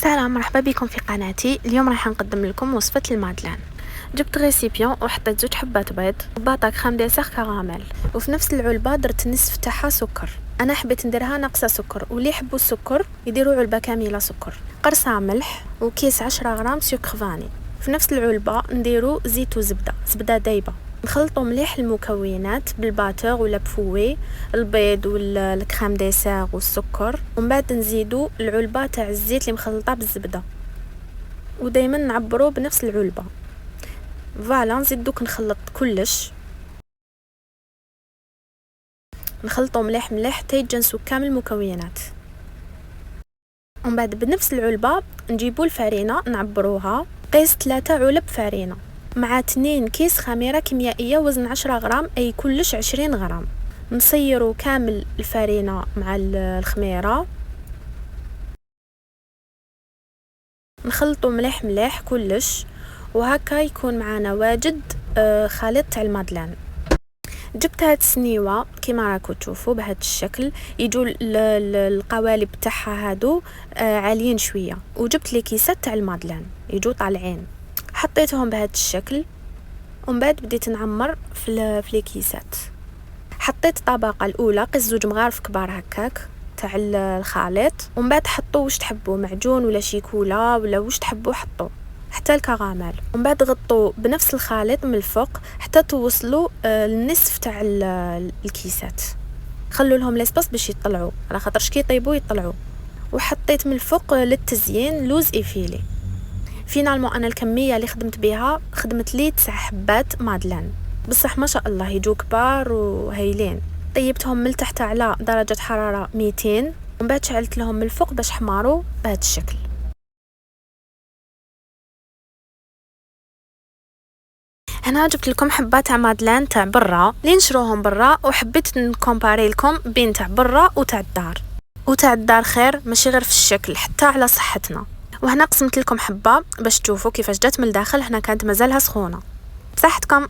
سلام، مرحبا بكم في قناتي. اليوم راح نقدم لكم وصفة المادلان. جبت غيسيبيون وحطيت 2 حبات بيض وباطاك خام ديسير كراميل، وفي نفس العلبة درت النصف تاعها سكر. انا حبيت نديرها ناقصه سكر، واللي يحبوا السكر يديروا علبة كاملة سكر، قرصة ملح وكيس 10 غرام سكر فاني. في نفس العلبة نديروا زيت زبدة دايبة. نخلطوا مليح المكونات بالباتور ولا بفوي، البيض والكريم ديسير والسكر، ومن بعد نزيدوا العلبه تاع الزيت اللي مخلطه بالزبده، ودائما نعبروا بنفس العلبه. فوالا نزيد دوك نخلط كلش، نخلطوا مليح حتى يتجانسوا كامل المكونات. ومن بعد بنفس العلبه نجيبوا الفرينه نعبروها، قيس 3 علب فرينه مع 2 كيس خميره كيميائيه وزن 10 غرام، اي كلش 20 غرام. نصيروا كامل الفرينه مع الخميره، نخلطوا مليح كلش، وهكا يكون معنا واجد خليط تاع المادلان. جبت هاد السنيوه كيما راكم تشوفوا بهذا الشكل، يجوا القوالب تاعها هادو عاليين شويه، وجبت لي كيسات تاع المادلان يجوا طالعين، حطيتهم بهذا الشكل. ومن بعد بديت نعمر في لي كيسات. حطيت الطبقه الاولى قيس 2 مغارف كبار هكاك تاع الخليط، ومن بعد حطوا واش تحبوا، معجون ولا شيكولا ولا واش تحبوا حطوا، حتى الكراميل. ومن بعد غطوا بنفس الخليط من الفوق حتى توصلوا للنصف تاع الكيسات. خلوا لهم ليسباس باش يطلعوا، على خاطرش كي يطيبوا يطلعوا. وحطيت من الفوق للتزيين لوز ايفيلي. فينالمون انا الكميه اللي خدمت بها خدمت لي 9 حبات مادلان، بصح ما شاء الله يجوا كبار وهايلين. طيبتهم من تحت على درجه حراره 200، ومن بعد شعلت لهم من الفوق باش حماروا بهذا الشكل. هنا جبت لكم حبات تاع مادلان تاع برا اللي نشروهم برا، وحبيت نكومباري لكم بين تاع برا وتاع الدار. وتاع الدار خير، ماشي غير في الشكل، حتى على صحتنا. وهنا قسمت لكم حبه باش تشوفوا كيفاش جات من الداخل، هنا كانت مازالها سخونه. بصحتكم.